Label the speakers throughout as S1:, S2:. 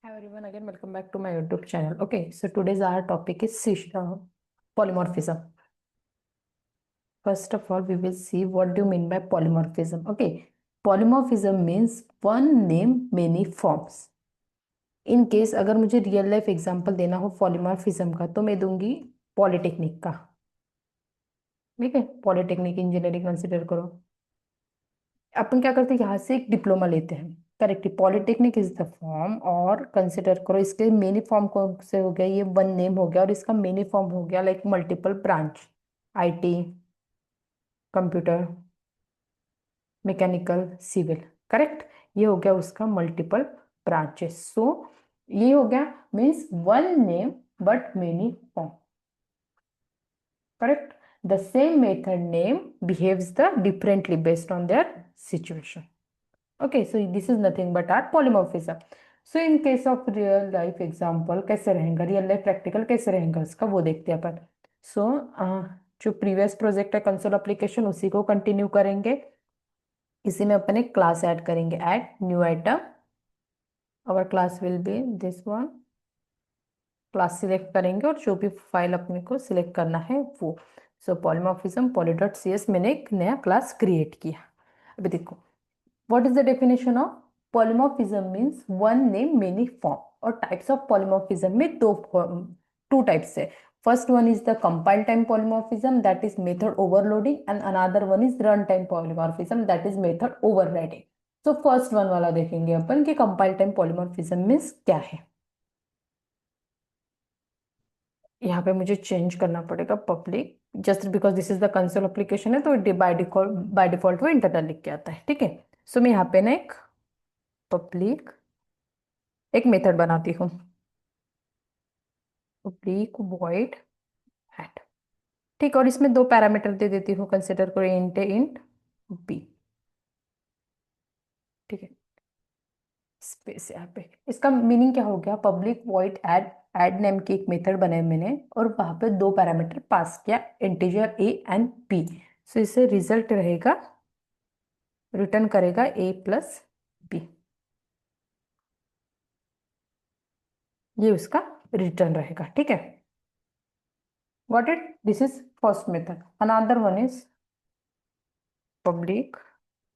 S1: Hi everyone, again welcome back to my YouTube channel. Okay, so today's our topic is polymorphism. First of all, we will see what do you mean by polymorphism. Okay, polymorphism means one name many forms. In case अगर मुझे real life example देना हो polymorphism का तो मैं दूंगी polytechnic का। ठीक है, पॉलिटेक्निक इंजीनियरिंग कंसिडर करो। अपन क्या करते हैं, यहाँ से एक डिप्लोमा लेते हैं। Correct, polytechnic is the form, और कंसिडर करो इसके मेनी फॉर्म कौन से हो गया, ये वन नेम हो गया और इसका मेनी फॉर्म हो गया like multiple branch, IT, computer, mechanical, civil. Correct, ये हो गया उसका मल्टीपल ब्रांचेस। सो ये हो गया means one name but many form. Correct, the same method name behaves the differently based on their situation. Okay, so this is nothing but our polymorphism. So in case of real life example कैसे रहेगा, real life practical कैसे रहेगा इसका वो देखते हैं अपन। So जो प्रीवियस प्रोजेक्ट है कंसोल एप्लीकेशन उसी को कंटिन्यू करेंगे। इसी में अपन एक क्लास ऐड करेंगे, add new item. Our class will be this one. Class select करेंगे और जो भी फाइल अपने को सिलेक्ट करना है वो। सो पॉलीमॉर्फिज्म poly.cs मैंने एक नया क्लास क्रिएट किया। अभी देखो, what is the definition of polymorphism means one name many form. और टाइप्स ऑफ पॉलीमॉर्फिज्म में टू टाइप्स है। First one is the compile time polymorphism, that is method overloading, and another one is run time polymorphism, that is method overriding. तो first one वाला देखेंगे अपन कि compile time polymorphism means क्या है। यहाँ पे मुझे चेंज करना पड़ेगा public, just because this is the console application है तो बाय डिफॉल्ट वो इंटरनल लिख के आता है। ठीक है, सो मैं यहाँ पे ना एक पब्लिक एक मेथड बनाती हूँ, पब्लिक वॉइड ऐड। ठीक, और इसमें दो पैरामीटर दे देती हूँ, कंसिडर करो इंट ए इंट बी। ठीक है, स्पेस यहाँ पे इसका मीनिंग क्या हो गया, public void add, add name की एक मेथड बनाई मैंने और वहां पे दो पैरामीटर पास किया, इंटीजर ए एंड बी। सो इससे रिजल्ट रहेगा, रिटर्न करेगा ए प्लस बी। ये उसका रिटर्न रहेगा। ठीक है, got it, this is first method. Another one is public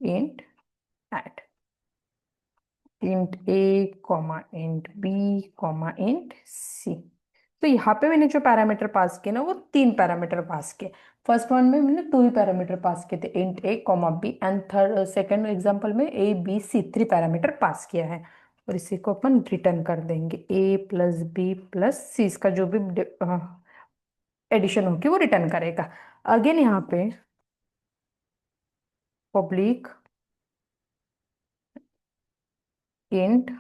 S1: int add, int a comma int b comma int c. तो यहाँ पे मैंने जो पैरामीटर पास किए ना वो तीन पैरामीटर पास किए। फर्स्ट वन में मैंने दो ही पैरामीटर पास किए थे, int a comma b, and third second example में a b c three parameter pass किया है। और इसी को अपन रिटर्न कर देंगे, a plus b plus c, इसका जो भी एडिशन होगी वो रिटर्न करेगा। अगेन यहाँ पे पब्लिक इंट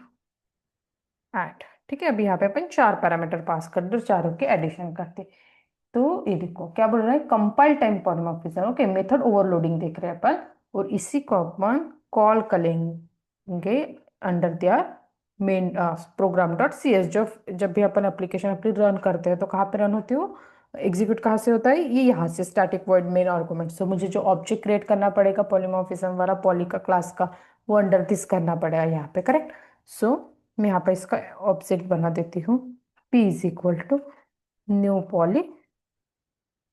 S1: ऐड। ठीक है, अभी यहाँ पे अपन चार पैरामीटर पास कर दो, चारों के एडिशन करते। तो ये देखो क्या बोल रहा है, compile time polymorphism. Okay, method overloading देख रहे हैं अपन, और इसी को अपन कॉल करेंगे under their main program dot c s. जब जब भी अपन एप्लीकेशन अपनी रन करते हैं तो कहाँ पे रन होती हो, एग्जीक्यूट कहाँ से होता है, ये यहाँ से स्टैटिक वॉइड मेन आर्गुमेंट। सो मुझे जो ऑब्जेक्ट क्रिएट करना पड़ेगा पॉलीमॉर्फिज्म वाला, पॉली का क्लास का, वो अंडर दिस करना पड़ेगा यहाँ पे। करेक्ट, सो मैं यहाँ पे इसका ऑब्जेक्ट बना देती हूँ, p is equal to new poly,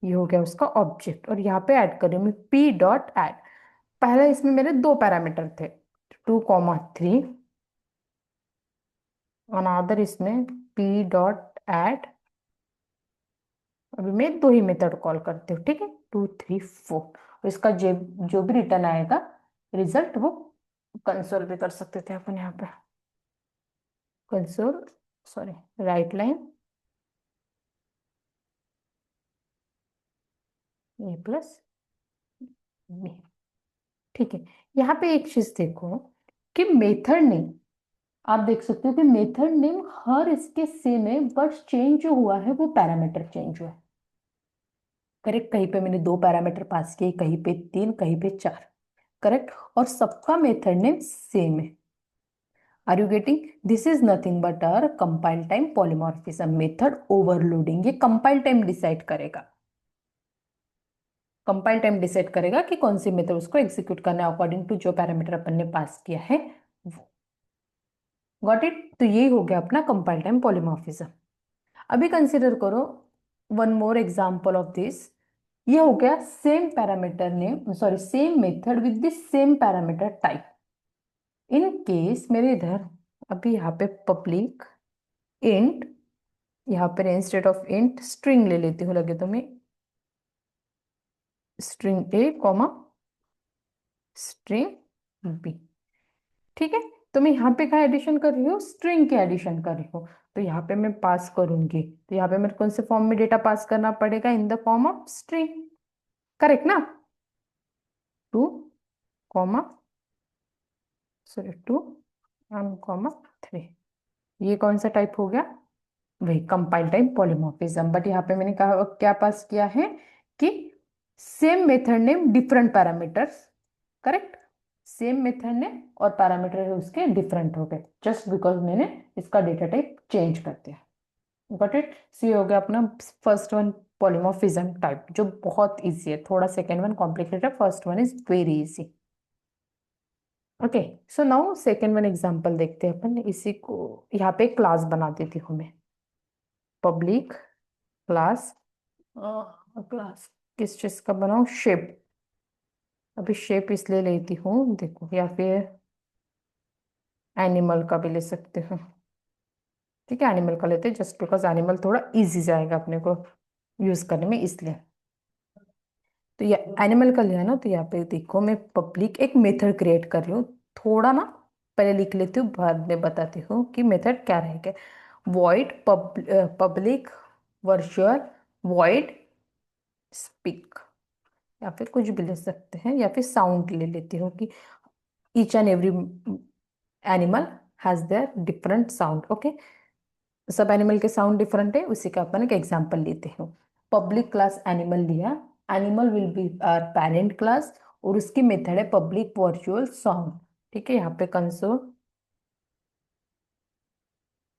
S1: ये हो गया उसका ऑब्जेक्ट। और यहाँ पे ऐड करी मैं p डॉट ऐड। पहले इसमें मेरे दो पैरामीटर थे, 2,3, अनादर इसमें p डॉट ऐड। अभी मैं दो ही मेथड कॉल करती हूँ। ठीक है, 2, 3, 4, और इसका जो भी रिटर्न आएगा रिजल्ट वो कंसोल भी कर सकते थे अपन यहाँ पे, कंसोल, सॉरी, राइट लाइन ए प्लस बी। ठीक है, यहाँ पे एक चीज देखो कि मेथड नेम, आप देख सकते हो कि मेथड नेम हर इसके सेम है, बट चेंज जो हुआ है वो पैरामीटर चेंज हुआ है। करेक्ट, कहीं पे मैंने दो पैरामीटर पास किए, कहीं पे तीन, कहीं पे चार। करेक्ट, और सबका मेथड नेम सेम है। Are you getting, this is nothing but our compile time polymorphism method overloading. ये कंपाइल टाइम डिसाइड करेगा, कंपाइल टाइम डिसाइड करेगा कि कौन सी मेथड उसको एग्जीक्यूट करना है अकॉर्डिंग टू जो पैरामीटर अपन ने पास किया है वो। Got it. तो ये हो गया अपना कंपाइल टाइम पॉलीमॉर्फिज्म। अभी कंसिडर करो one more example of this. ये हो गया same parameter name, sorry same method with the same parameter type. In case मेरे इधर अभी यहाँ पे पब्लिक इंट, यहाँ पे इंस्टेड ऑफ इंट स्ट्रिंग ले लेती हूँ, लगे तो मैं string A comma string B. ठीक है, तो मैं यहाँ पे क्या एडिशन कर रही हूँ, स्ट्रिंग के एडिशन कर रही हूँ। तो यहाँ पे मैं पास करूंगी, तो यहाँ पे मेरे कौन से फॉर्म में डेटा पास करना पड़ेगा, in the form of string. Correct ना। 2 सॉरी 2 1 3। ये कौन सा टाइप हो गया, वही कंपाइल टाइप पॉलीमॉर्फिज्म। बट यहाँ पे मैंने कहा क्या पास किया है कि same method name different parameters. Correct, same method name और पैरामीटर उसके डिफरेंट हो गए जस्ट बिकॉज मैंने इसका डेटा टाइप चेंज कर दिया। Got it. सी हो गया अपना फर्स्ट वन पॉलीमॉर्फिज्म टाइप, जो बहुत इजी है। थोड़ा सेकेंड वन कॉम्प्लिकेटेड है, first one is very easy. Okay, so now second one example देखते हैं अपन। इसी को यहाँ पे क्लास बना देती हूँ मैं, पब्लिक क्लास। क्लास किस चीज का बनाऊं, शेप। अभी शेप इसलिए लेती हूँ देखो, या फिर एनिमल का भी ले सकते हो। ठीक है, एनिमल का लेते हैं जस्ट बिकॉज एनिमल थोड़ा इजी जाएगा अपने को यूज करने में, इसलिए। तो ये एनिमल का लिया ना, तो यहाँ पे देखो मैं पब्लिक एक मेथड क्रिएट कर रही हूँ। थोड़ा ना पहले लिख लेती हूँ, बाद में बताती हूँ कि मेथड क्या रहेगा। Void public virtual void speak, या फिर कुछ भी ले सकते हैं, या फिर साउंड ले लेती हूँ कि each and every animal has their different sound. Okay, सब एनिमल के साउंड डिफरेंट है, उसी का अपन एक एग्जांपल लेते हैं। पब्लिक क्लास एनिमल लिया, animal will be our parent class, और उसकी मेथड है पब्लिक वर्चुअल साउंड। ठीक है, यहाँ पे console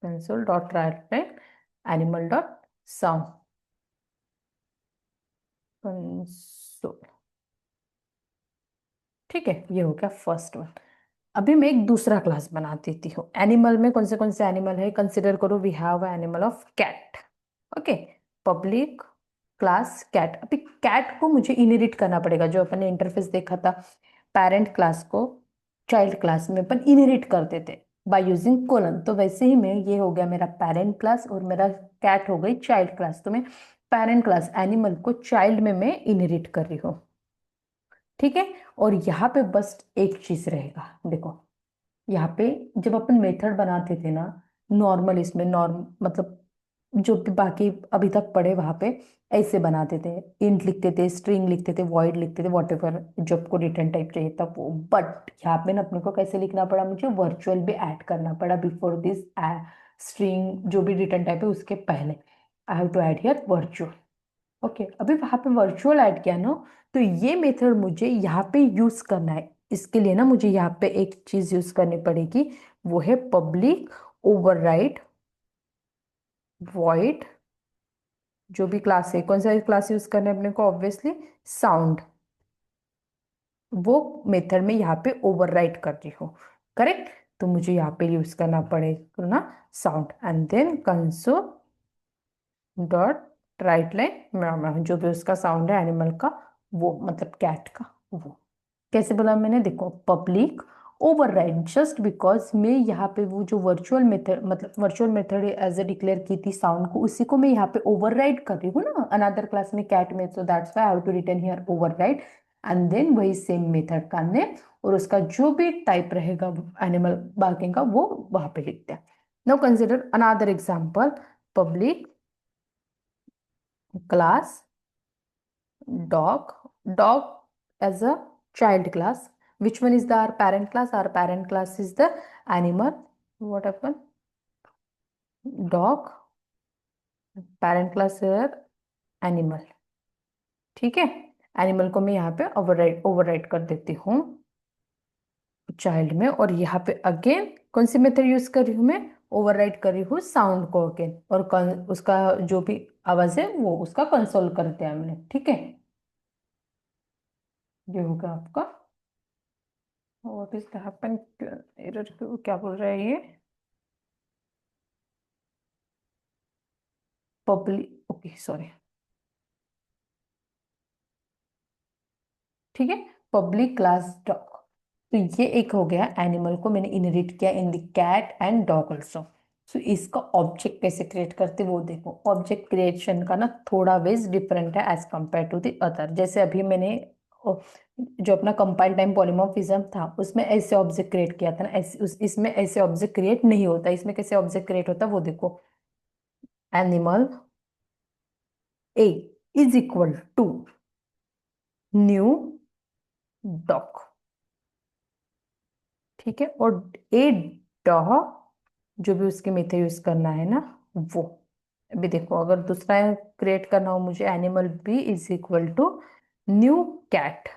S1: console dot right animal dot sound console. ठीक है, ये हो गया फर्स्ट वन। अभी मैं एक दूसरा क्लास बना देती हूँ। एनिमल में कौन से एनिमल है, कंसिडर करो we have animal of cat. Okay, public class cat. अभी कैट को मुझे इनहेरिट करना पड़ेगा, जो अपन ने इंटरफेस देखा था, पेरेंट क्लास को चाइल्ड क्लास में अपन इनहेरिट करते थे बाय यूजिंग कोलन। तो वैसे ही मैं, ये हो गया मेरा पेरेंट क्लास और मेरा कैट हो गई चाइल्ड क्लास। तो मैं पेरेंट क्लास एनिमल को चाइल्ड में मैं इनहेरिट कर रही हूँ। ठीक है, और यहाँ पे बस एक चीज रहेगा, देखो यहाँ पे जब अपन मेथड बनाते थे ना, नॉर्मल इसमें नॉर्म मतलब जो भी बाकी अभी तक पढ़े वहां पे ऐसे बनाते थे, इंट लिखते थे, स्ट्रिंग लिखते थे, वॉइड लिखते थे, वॉटेवर जो आपको रिटर्न टाइप चाहिए था वो। बट यहाँ पे ना अपने को कैसे लिखना पड़ा, मुझे वर्चुअल भी ऐड करना पड़ा बिफोर दिस स्ट्रिंग जो भी रिटर्न टाइप है उसके पहले। I have to add here virtual. Okay, अभी वहां पे वर्चुअल ऐड किया ना, तो ये मेथड मुझे यहाँ पे यूज करना है। इसके लिए ना मुझे यहाँ पे एक चीज यूज करनी पड़ेगी, वो है पब्लिक ओवरराइड वॉइड, जो भी क्लास है, कौन सा क्लास यूज करना है अपने को, ऑब्वियसली साउंड। वो मेथड में यहाँ पे ओवरराइड कर रही हूँ। करेक्ट, तो मुझे यहाँ पे यूज करना पड़ेगा ना sound, and then console dot write line जो भी उसका साउंड है एनिमल का, वो मतलब कैट का वो। कैसे बोला मैंने, देखो पब्लिक ओवरराइड, जस्ट बिकॉज मैं यहाँ पे वो जो वर्चुअल मेथड मतलब virtual method as a declare की थी साउंड को, उसी को मैं यहाँ पे ओवरराइड कर रही हूँ ना अनदर क्लास में कैट में। So that's why I have to return here override, and then वही सेम मेथड का नेम और उसका जो भी टाइप रहेगा एनिमल बार्किंग का वो वहां पे लिखते हैं। Now consider another example, public class dog. Dog as a child class. Which one is the our parent class? Our parent class is the animal. What happened? Dog. Parent class है animal. ठीक है, animal को मैं यहाँ पे override कर देती हूँ चाइल्ड में, और यहाँ पे अगेन कौन सी मेथड यूज कर रही हूँ मैं, ओवरराइड कर रही हूँ साउंड को अगेन, और उसका जो भी आवाज है वो उसका कंसोल कर दिया हमने। ठीक है, ये होगा आपका। व्हाट इज हैपन, एरर क्या बोल रहा है ये। पब्लिक, ओके सॉरी, ठीक है, पब्लिक क्लास डॉग। तो ये एक हो गया, एनिमल को मैंने इनहेरिट किया in the cat and dog also. So इसका ऑब्जेक्ट कैसे क्रिएट करते वो देखो। ऑब्जेक्ट क्रिएशन का ना थोड़ा वेज डिफरेंट है as compare to the other. जैसे अभी मैंने जो अपना कंपाइल टाइम पॉलीमॉर्फिज्म था उसमें ऐसे ऑब्जेक्ट क्रिएट किया था ना, ऐसे इसमें ऐसे ऑब्जेक्ट क्रिएट नहीं होता। इसमें कैसे ऑब्जेक्ट क्रिएट होता वो देखो। Animal A is equal to new dog, ठीक है, और ए डॉग जो भी उसके मेथड यूज करना है ना वो। अभी देखो अगर दूसरा क्रिएट करना हो मुझे, animal B is equal to new cat,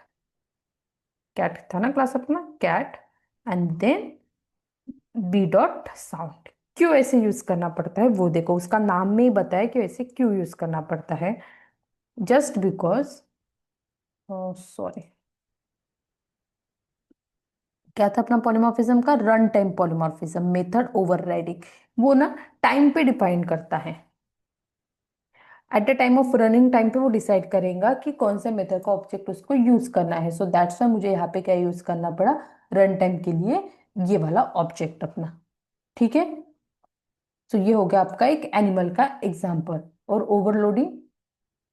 S1: cat था ना क्लास अपना, cat, and then B dot sound. क्यों ऐसे यूज करना पड़ता है वो देखो, उसका नाम में ही बताया कि ऐसे क्यों यूज करना पड़ता है। जस्ट बिकॉज, सॉरी, क्या था अपना पॉलीमॉर्फिज्म का, run time polymorphism, method overriding. वो ना टाइम पे डिपेंड करता है। At the time of running time पे वो डिसाइड करेगा कि कौन से मेथड का ऑब्जेक्ट उसको यूज करना है। सो दैट्स वाई मुझे यहाँ पे क्या यूज करना पड़ा, रन टाइम के लिए ये वाला ऑब्जेक्ट अपना, ठीक है। तो ये हो गया आपका एक एनिमल का एग्जाम्पल। और ओवरलोडिंग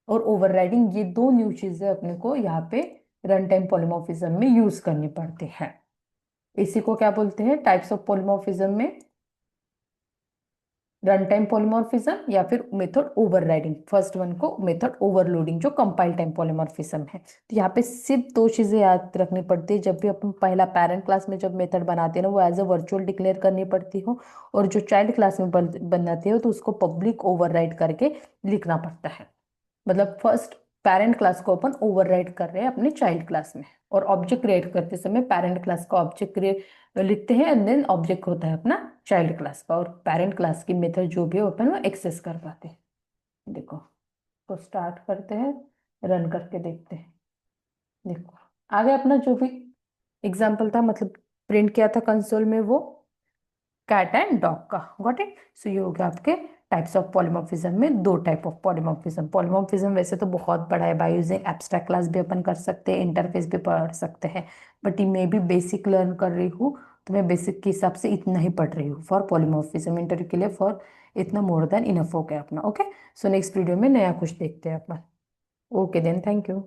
S1: और ओवरराइडिंग ये दो न्यू चीजें अपने को यहाँ पे रन टाइम पॉलीमॉर्फिज्म में यूज करनी पड़ती हैं। इसी को क्या बोलते हैं, टाइप्स ऑफ पॉलीमॉर्फिज्म में रन टाइम पॉलीमॉर्फिज्म या फिर मेथड ओवरराइडिंग। फर्स्ट वन को मेथड ओवरलोडिंग जो कंपाइल टाइम पॉलीमॉर्फिज्म है। तो यहाँ पे सिर्फ दो चीजें याद रखनी पड़ती है। जब भी अपन पहला पेरेंट क्लास में जब मेथड बनाते हैं ना वो एज अ वर्चुअल डिक्लेयर करनी पड़ती हो, और जो चाइल्ड क्लास में बनाते हो तो उसको पब्लिक ओवरराइड करके लिखना पड़ता है। मतलब फर्स्ट पेरेंट क्लास को अपन ओवरराइड कर रहे हैं अपने चाइल्ड क्लास में, और ऑब्जेक्ट क्रिएट करते समय पेरेंट क्लास का ऑब्जेक्ट क्रिएट लिखते हैं, एंड देन ऑब्जेक्ट होता है अपना चाइल्ड क्लास का, और पेरेंट क्लास की मेथड जो भी है अपन वो एक्सेस कर पाते हैं। देखो, तो स्टार्ट करते हैं, रन करके देखते हैं। देखो आगे अपना जो भी एग्जाम्पल था, मतलब प्रिंट किया था कंसोल में, वो कैट एंड डॉग का। Got it. सो ये हो गया आपके टाइप्स ऑफ पॉलीमॉर्फिज्म में, दो टाइप ऑफ पॉलीमॉर्फिज्म। पॉलीमॉर्फिज्म वैसे तो बहुत बड़ा है, बाय यूजिंग एब्स्ट्रैक्ट क्लास भी अपन कर सकते हैं, इंटरफेस भी पढ़ सकते हैं, बट ये मैं भी बेसिक लर्न कर रही हूँ तो मैं बेसिक के हिसाब से इतना ही पढ़ रही हूँ फॉर पॉलीमॉर्फिज्म। इंटरव्यू के लिए फॉर इतना मोर देन इनफ हो गया अपना। ओके, सो नेक्स्ट वीडियो में नया कुछ देखते हैं अपन। Okay then, thank you.